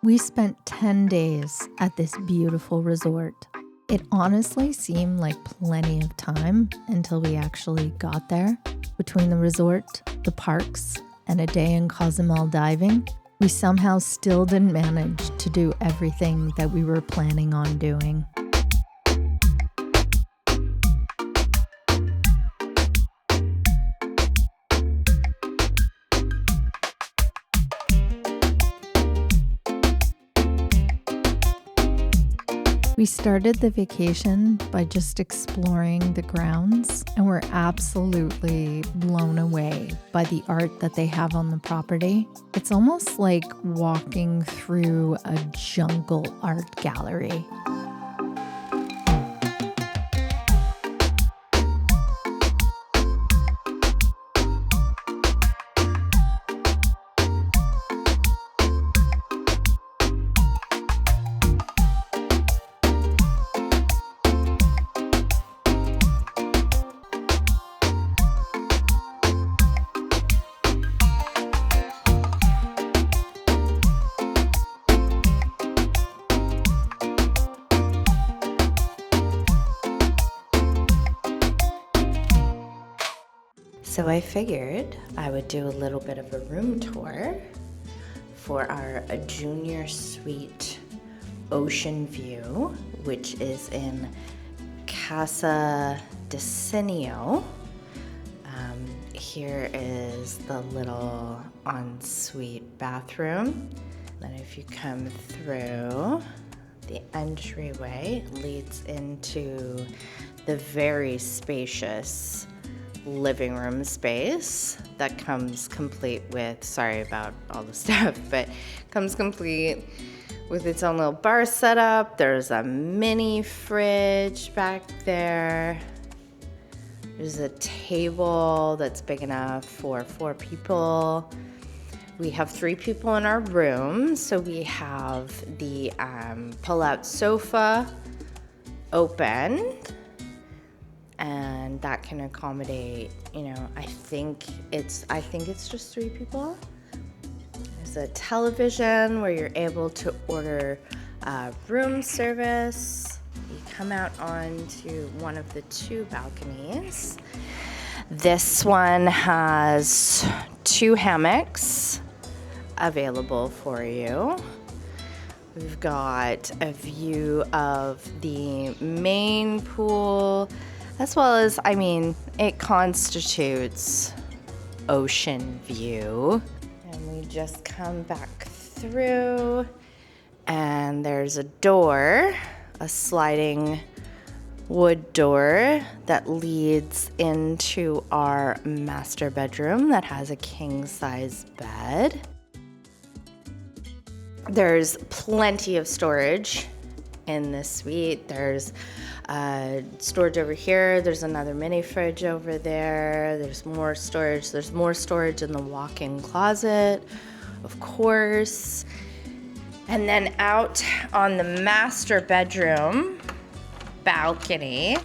We spent 10 days at this beautiful resort. It honestly seemed like plenty of time until we actually got there. Between the resort, the parks, and a day in Cozumel diving, we somehow still didn't manage to do everything that we were planning on doing. We started the vacation by just exploring the grounds, and we're absolutely blown away by the art that they have on the property. It's almost like walking through a jungle art gallery. So I figured I would do a little bit of a room tour for our junior suite ocean view, which is in Casa de Senio. Here is the little ensuite bathroom. Then if you come through, the entryway leads into the very spacious living room space that comes complete with, sorry about all the stuff, but comes complete with its own little bar setup. There's a mini fridge back there. There's a table that's big enough for 4 people. We have 3 people in our room, so we have the pull-out sofa open, and that can accommodate, I think it's just 3 people. There's a television where you're able to order room service. You come out onto one of the 2 balconies. This one has 2 hammocks available for you. We've got a view of the main pool, as well as, it constitutes ocean view. And we just come back through, and there's a door, a sliding wood door that leads into our master bedroom that has a king-size bed. There's plenty of storage in this suite. There's storage over here. There's another mini fridge over there. There's more storage. There's more storage in the walk-in closet, of course. And then out on the master bedroom balcony,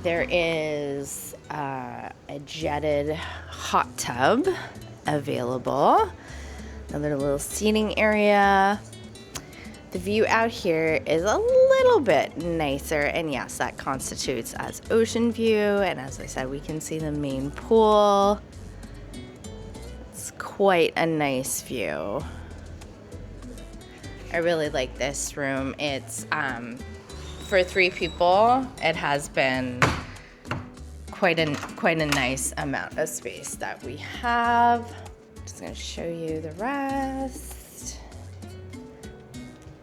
there is a jetted hot tub available. Another little seating area. The view out here is a little bit nicer, and yes, that constitutes as ocean view. And as I said, we can see the main pool. It's quite a nice view. I really like this room. It's for 3 people. It has been quite a nice amount of space that we have. Just gonna show you the rest.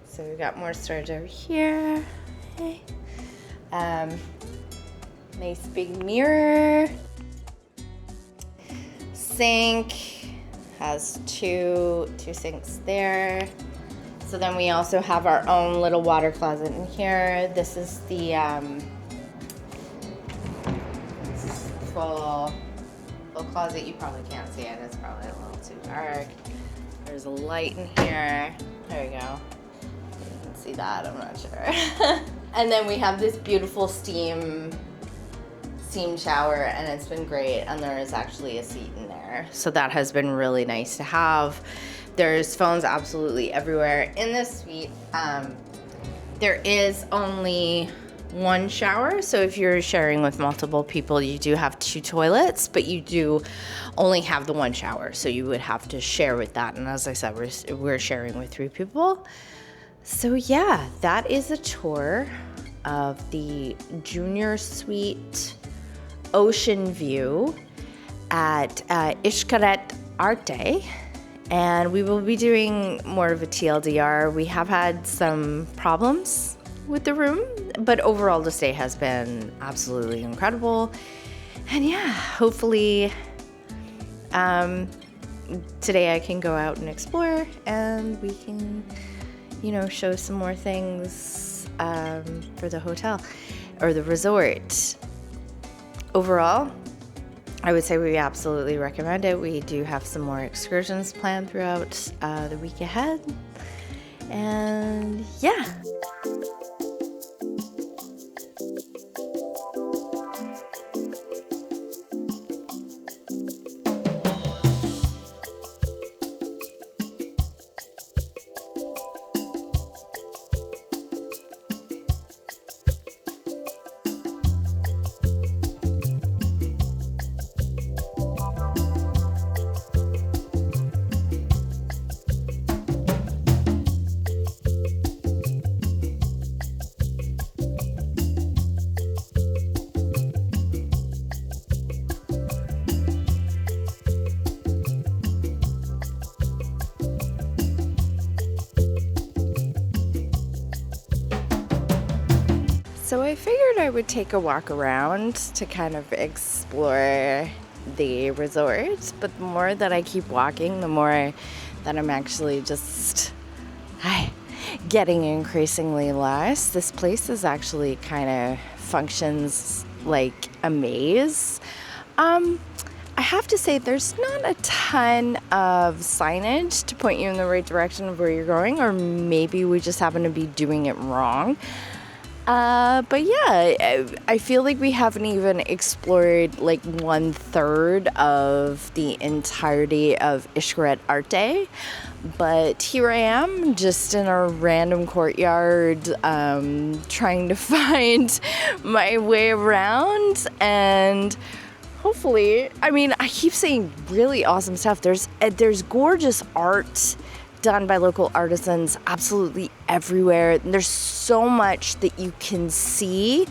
So we've got more storage over here. Okay. Nice big mirror. Sink has two sinks there. So then we also have our own little water closet in here. This is the full closet. You probably can't see it. It's probably a little too dark. There's a light in here. There we go. You can see that. I'm not sure. And then we have this beautiful steam shower, and it's been great. And there is actually a seat in there. So that has been really nice to have. There's phones absolutely everywhere. In this suite, there is only one shower, so if you're sharing with multiple people, you do have 2 toilets, but you do only have the one shower, so you would have to share with that. And as I said, we're sharing with 3 people. So yeah, that is a tour of the junior suite ocean view at Xcaret Arte. And we will be doing more of a TLDR. We have had some problems with the room, but overall the stay has been absolutely incredible. And yeah, hopefully today I can go out and explore and we can, show some more things for the hotel or the resort. Overall, I would say we absolutely recommend it. We do have some more excursions planned throughout the week ahead. And yeah. So I figured I would take a walk around to kind of explore the resort, but the more that I keep walking, the more that I'm actually just getting increasingly lost. This place is actually kind of functions like a maze. I have to say there's not a ton of signage to point you in the right direction of where you're going, or maybe we just happen to be doing it wrong. But yeah, I feel like we haven't even explored like 1/3 of the entirety of Xcaret Arte. But here I am, just in a random courtyard, trying to find my way around, and hopefully, I keep saying really awesome stuff. There's gorgeous art done by local artisans absolutely everywhere. There's so much that you can see,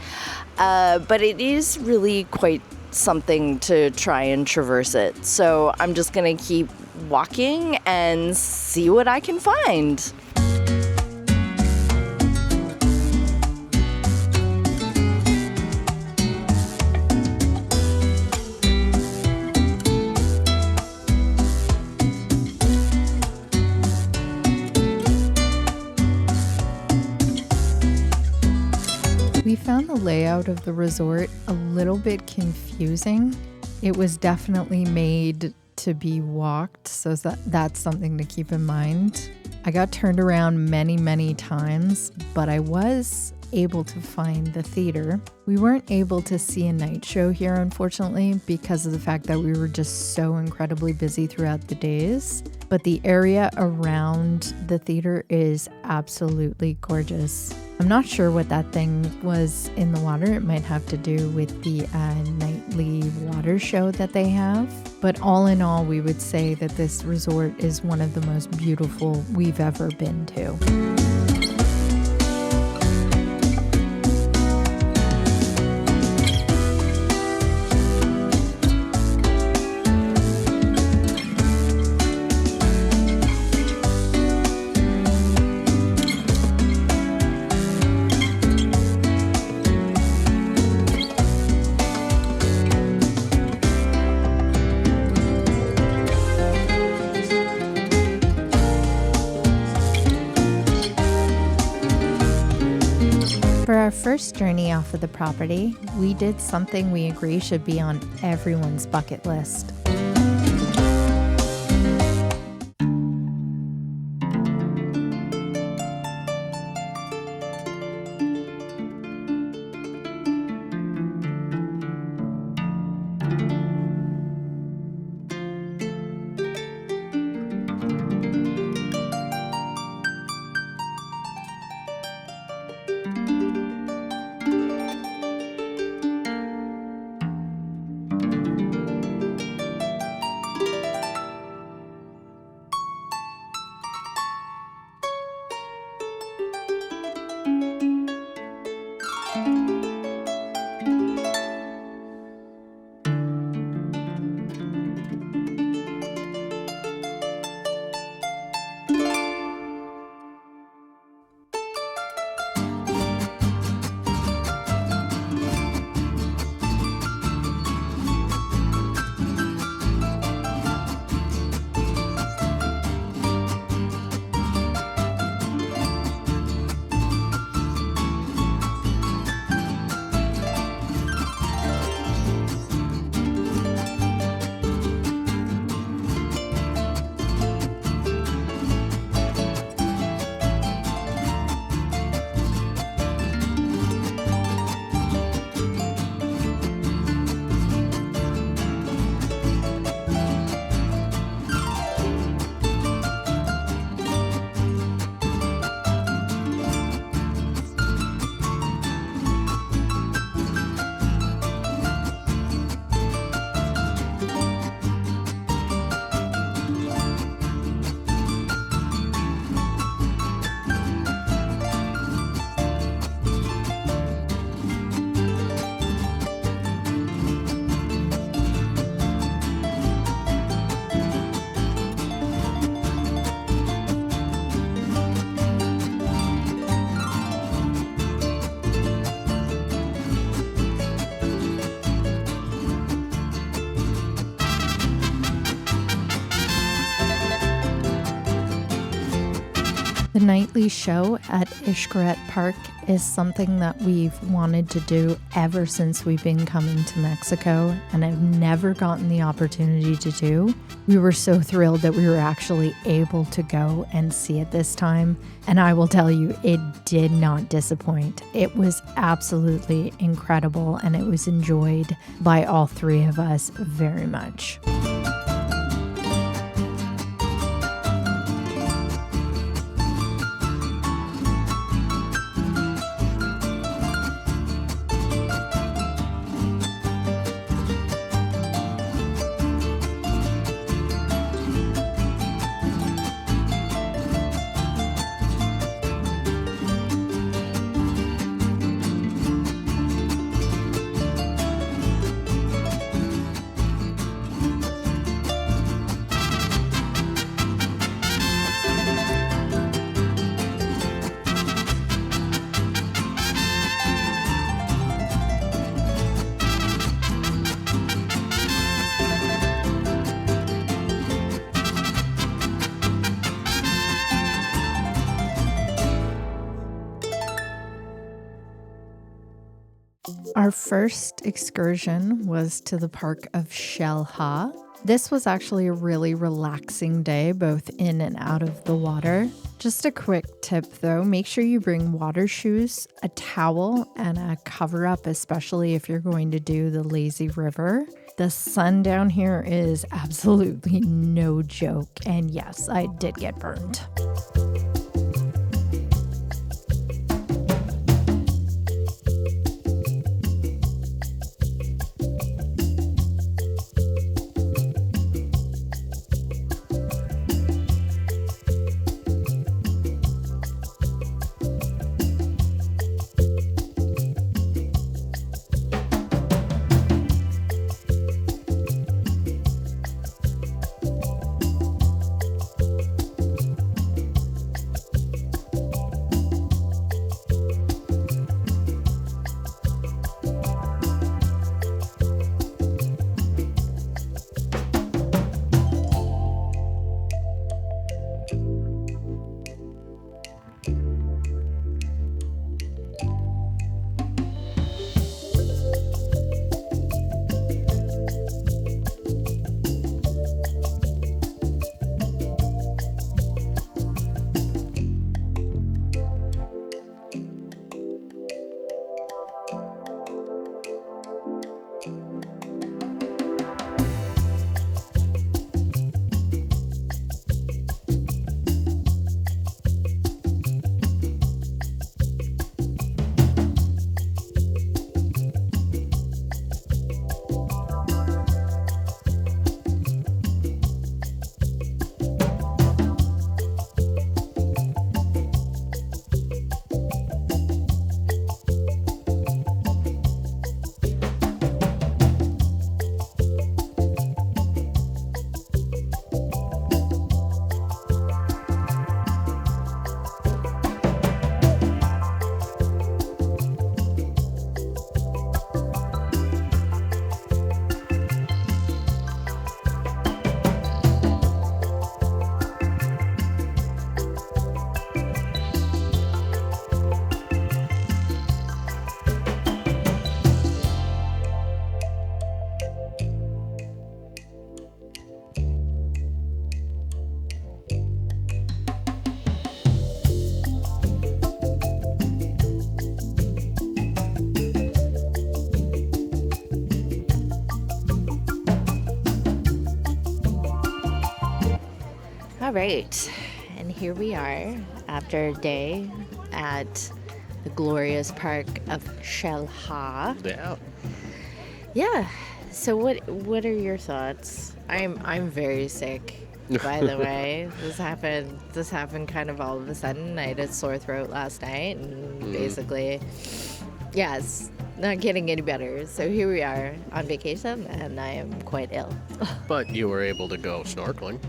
but it is really quite something to try and traverse it. So I'm just gonna keep walking and see what I can find. We found the layout of the resort a little bit confusing. It was definitely made to be walked, so that's something to keep in mind. I got turned around many, many times, but I was able to find the theater. We weren't able to see a night show here, unfortunately, because of the fact that we were just so incredibly busy throughout the days. But the area around the theater is absolutely gorgeous. I'm not sure what that thing was in the water. It might have to do with the nightly water show that they have. But all in all, we would say that this resort is one of the most beautiful we've ever been to. For our first journey off of the property, we did something we agree should be on everyone's bucket list. The nightly show at Xcaret Park is something that we've wanted to do ever since we've been coming to Mexico and have never gotten the opportunity to do. We were so thrilled that we were actually able to go and see it this time. And I will tell you, it did not disappoint. It was absolutely incredible and it was enjoyed by all three of us very much. Our first excursion was to the park of Xel-Ha. This was actually a really relaxing day, both in and out of the water. Just a quick tip though, make sure you bring water shoes, a towel, and a cover up, especially if you're going to do the lazy river. The sun down here is absolutely no joke, and yes, I did get burned. All right, and here we are after a day at the glorious park of Xel-Ha. Yeah. Yeah. So what are your thoughts? I'm very sick, by the way. This happened kind of all of a sudden. I had a sore throat last night and basically it's not getting any better. So here we are on vacation and I am quite ill. But you were able to go snorkeling.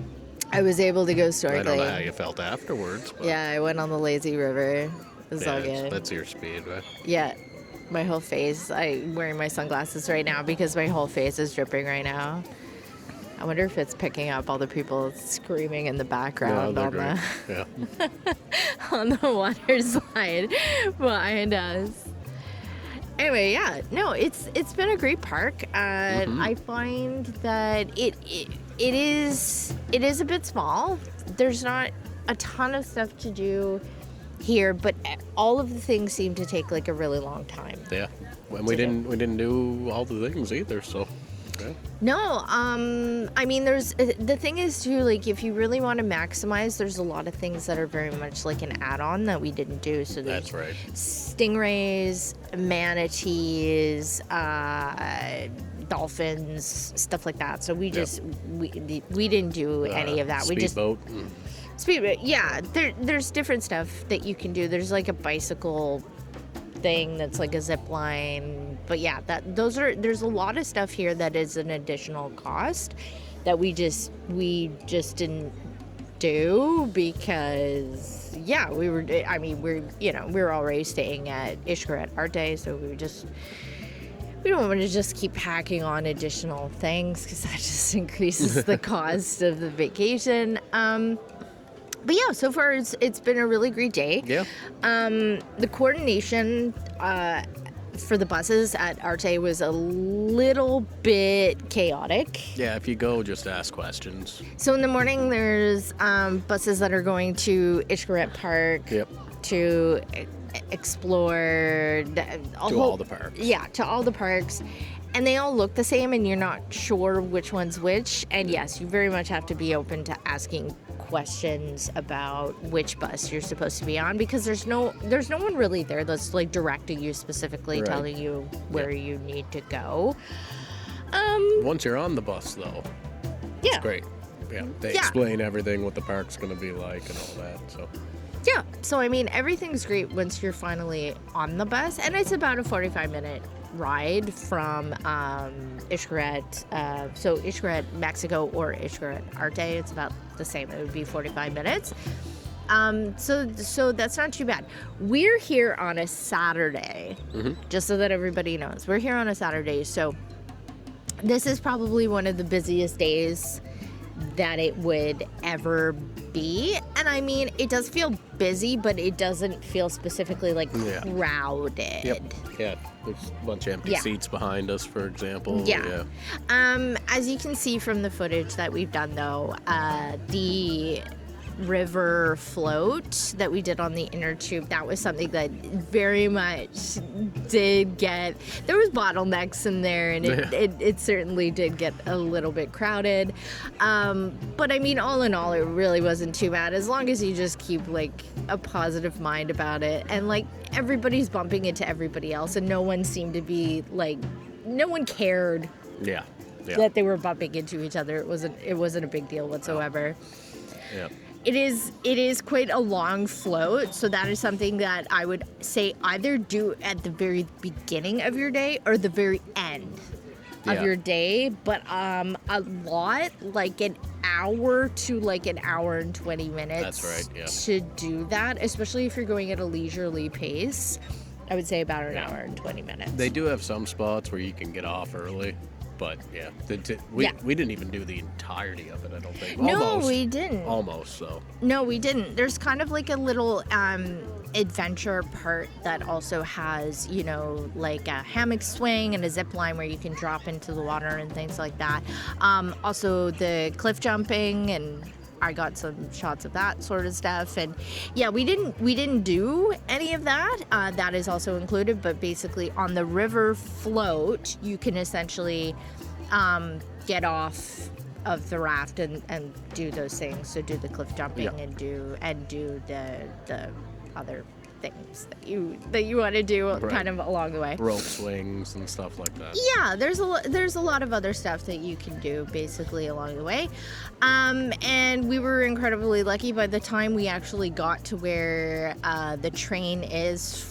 I was able to go snorkeling. I don't know how you felt afterwards. But Yeah, I went on the lazy river. It was all good. That's your speed, right? Yeah, my whole face. I'm wearing my sunglasses right now because my whole face is dripping right now. I wonder if it's picking up all the people screaming in the background they're on great. the Yeah. on the water slide behind us. Anyway, yeah, no, it's been a great park. I find that it is a bit small. There's not a ton of stuff to do here, but all of the things seem to take like a really long time. Yeah. And we didn't do all the things either, so yeah. No, I mean, there's the thing is too, like if you really want to maximize, there's a lot of things that are very much like an add-on that we didn't do. So there's That's right. stingrays, manatees, dolphins, stuff like that. So we just we didn't do any of that. We just Speedboat. speedboat. Yeah, there's different stuff that you can do. There's like a bicycle thing that's like a zip line, but yeah, there's a lot of stuff here that is an additional cost that we just didn't do because we're already staying at Xcaret Arte, so we don't want to just keep packing on additional things because that just increases the cost of the vacation. But yeah, so far it's been a really great day. Yeah. The coordination for the buses at Arte was a little bit chaotic. Yeah, if you go, just ask questions. So in the morning, there's buses that are going to Xcaret Park Yep. to explore all the parks. Yeah, to all the parks. And they all look the same, and you're not sure which one's which. And yes, you very much have to be open to asking questions about which bus you're supposed to be on, because there's no one really there that's like directing you specifically, Right. telling you where you need to go. Once you're on the bus, though, Yeah. it's great. Yeah, they explain everything, what the park's going to be like and all that, so. Yeah, so I mean, everything's great once you're finally on the bus, and it's about a 45-minute ride from Xcaret, so Xcaret, Mexico, or Xcaret Arte. It's about the same. It would be 45 minutes. So that's not too bad. We're here on a Saturday, just so that everybody knows. We're here on a Saturday, so this is probably one of the busiest days that it would ever be. And I mean, it does feel busy, but it doesn't feel specifically like crowded. Yep. Yeah, there's a bunch of empty seats behind us, for example. Yeah. As you can see from the footage that we've done, though, the river float that we did on the inner tube, that was something that very much did get, there was bottlenecks in there, and it certainly did get a little bit crowded, but I mean, all in all, it really wasn't too bad, as long as you just keep like a positive mind about it, and like everybody's bumping into everybody else, and no one seemed to be like, no one cared that they were bumping into each other. It wasn't a big deal whatsoever. Yeah. It is quite a long float, so that is something that I would say either do at the very beginning of your day or the very end of your day, but a lot, like an hour to like an hour and 20 minutes. That's right, yeah. To do that, especially if you're going at a leisurely pace, I would say about an hour and 20 minutes. They do have some spots where you can get off early. But yeah, we didn't even do the entirety of it, I don't think. No, we didn't. Almost, so. No, we didn't. There's kind of like a little adventure part that also has, like a hammock swing and a zip line where you can drop into the water and things like that. Also the cliff jumping, and I got some shots of that sort of stuff. And yeah, we didn't do any of that. That is also included, but basically on the river float, you can essentially get off of the raft and do those things. So do the cliff jumping and do the other things that you want to do kind of along the way. Rope swings and stuff like that. Yeah, there's a lot of other stuff that you can do basically along the way. And we were incredibly lucky. By the time we actually got to where the train is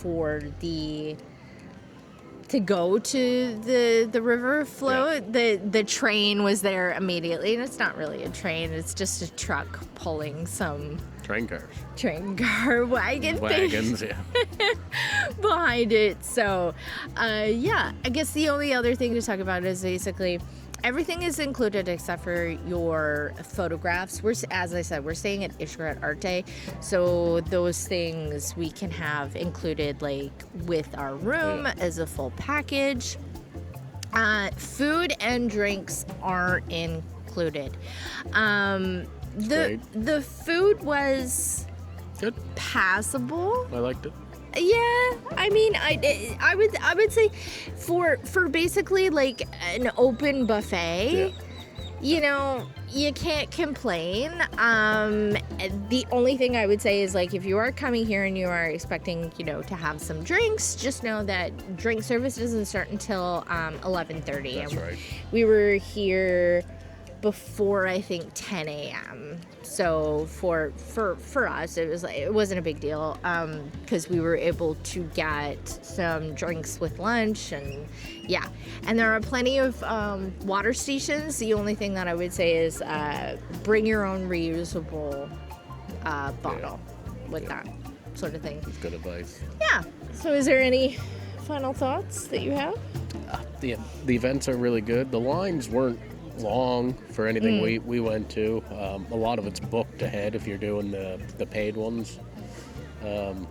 to go to the river float, the train was there immediately, and it's not really a train, it's just a truck pulling some Train car wagons yeah. behind it. So I guess the only other thing to talk about is basically everything is included except for your photographs. As I said, we're staying at Xcaret Arte, so those things we can have included like with our room as a full package. Food and drinks aren't included. The food was good, passable. I liked it. Yeah, I mean, I would say for basically like an open buffet, you know, you can't complain. The only thing I would say is like if you are coming here and you are expecting, you know, to have some drinks, just know that drink service doesn't start until 11:30. That's right. We were here before I think 10 a.m. So for us, it wasn't a big deal because we were able to get some drinks with lunch and there are plenty of water stations. The only thing that I would say is bring your own reusable bottle with that sort of thing. That's good advice. Yeah. So is there any final thoughts that you have? The events are really good. The lines weren't long for anything we went to. A lot of it's booked ahead if you're doing the paid ones. I'm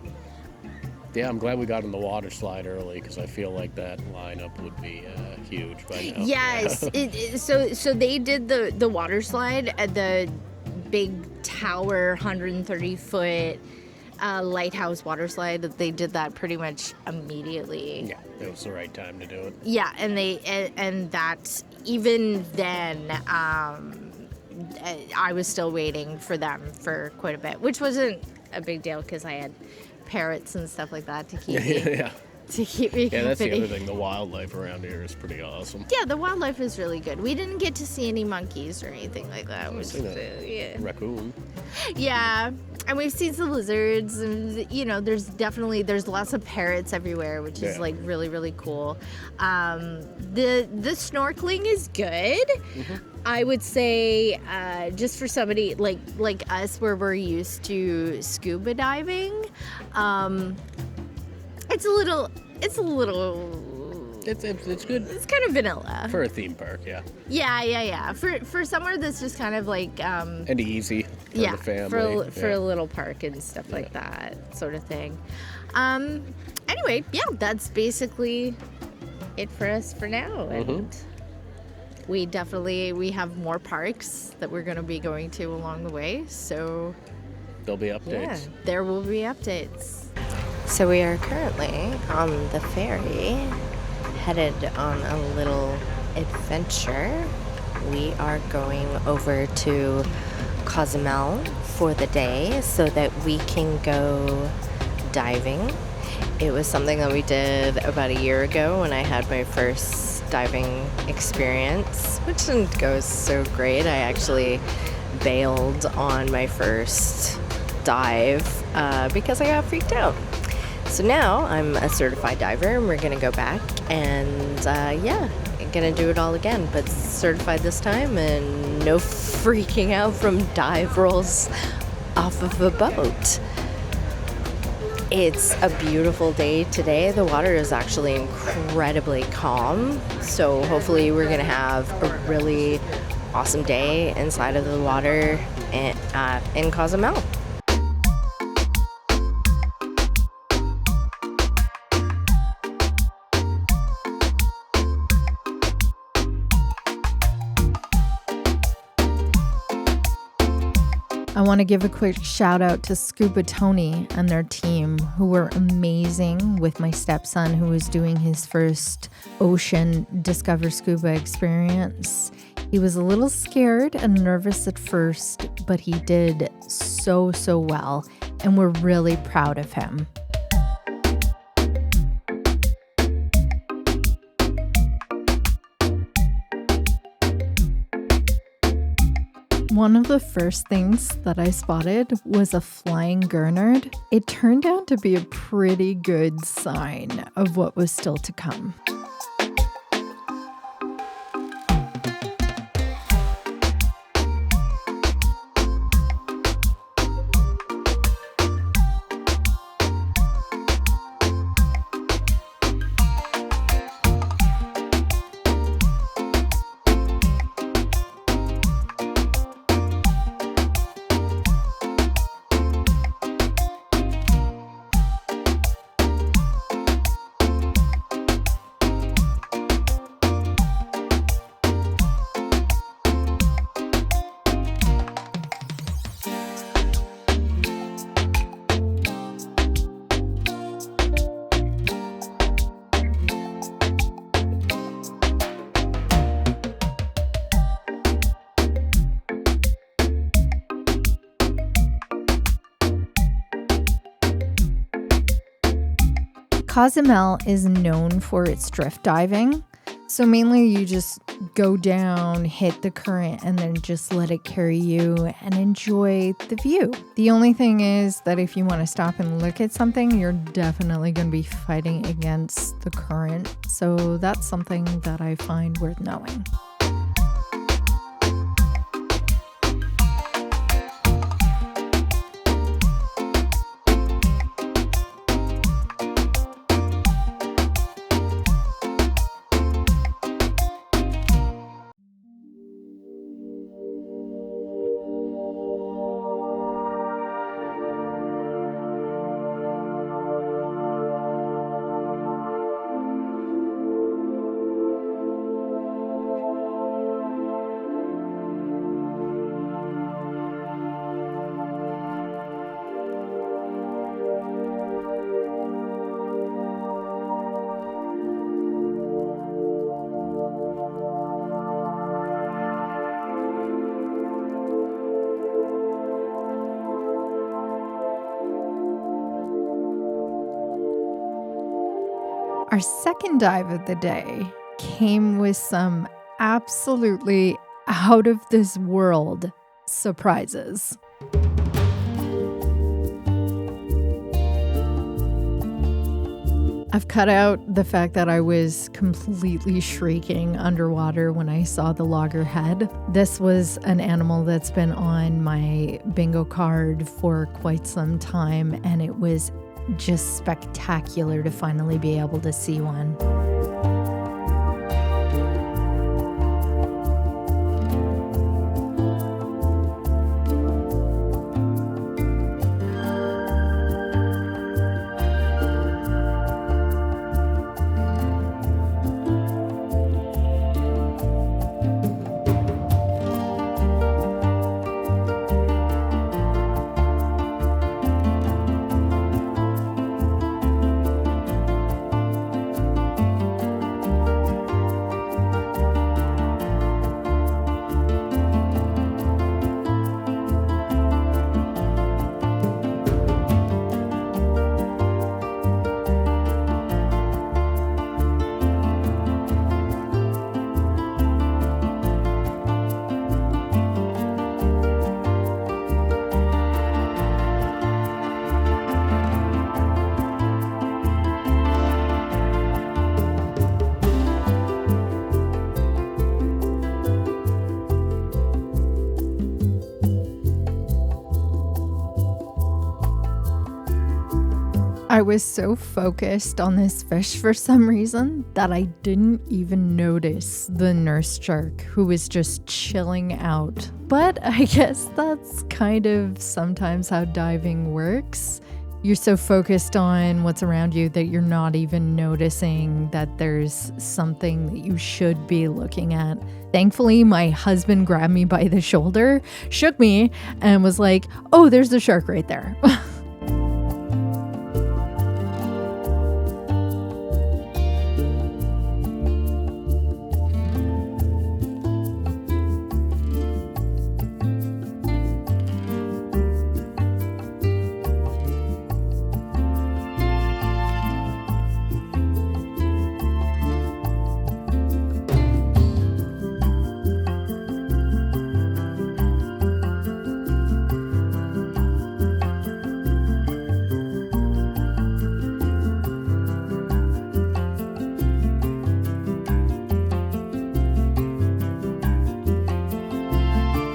glad we got in the water slide early because I feel like that lineup would be huge by now. Yes. So they did the water slide at the big tower 130-foot lighthouse water slide. They did that pretty much immediately. Yeah, it was the right time to do it. Yeah, and that even then, I was still waiting for them for quite a bit, which wasn't a big deal because I had parrots and stuff like that to keep me. To keep me company. That's the other thing. The wildlife around here is pretty awesome. Yeah, the wildlife is really good. We didn't get to see any monkeys or anything like that. Raccoon. Yeah, and we've seen some lizards, and you know, there's lots of parrots everywhere, which is like really, really cool. The snorkeling is good. Mm-hmm. I would say just for somebody like us, where we're used to scuba diving. It's good. It's kind of vanilla. For a theme park, yeah. Yeah. For somewhere that's just kind of like... and easy for the family. For a little park and stuff like that sort of thing. Anyway, that's basically it for us for now. And we have more parks that we're going to be going to along the way, so... There'll be updates. Yeah, there will be updates. So we are currently on the ferry, headed on a little adventure. We are going over to Cozumel for the day so that we can go diving. It was something that we did about a year ago when I had my first diving experience, which didn't go so great. I actually bailed on my first dive because I got freaked out. So now I'm a certified diver and we're gonna go back and gonna do it all again, but certified this time and no freaking out from dive rolls off of a boat. It's a beautiful day today. The water is actually incredibly calm, so hopefully we're gonna have a really awesome day inside of the water in Cozumel. I want to give a quick shout out to Scuba Tony and their team, who were amazing with my stepson, who was doing his first ocean Discover Scuba experience. He was a little scared and nervous at first, but he did so well, and we're really proud of him. One of the first things that I spotted was a flying gurnard. It turned out to be a pretty good sign of what was still to come. Cozumel is known for its drift diving. So mainly you just go down, hit the current, and then just let it carry you and enjoy the view. The only thing is that if you want to stop and look at something, you're definitely going to be fighting against the current. So that's something that I find worth knowing. Our second dive of the day came with some absolutely out of this world surprises. I've cut out the fact that I was completely shrieking underwater when I saw the loggerhead. This was an animal that's been on my bingo card for quite some time, and it was just spectacular to finally be able to see one. I was so focused on this fish for some reason that I didn't even notice the nurse shark who was just chilling out. But I guess that's kind of sometimes how diving works. You're so focused on what's around you that you're not even noticing that there's something that you should be looking at. Thankfully, my husband grabbed me by the shoulder, shook me, and was like, "Oh, there's the shark right there."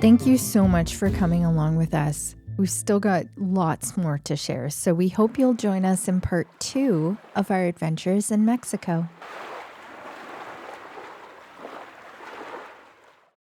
Thank you so much for coming along with us. We've still got lots more to share, so we hope you'll join us in part 2 of our adventures in Mexico.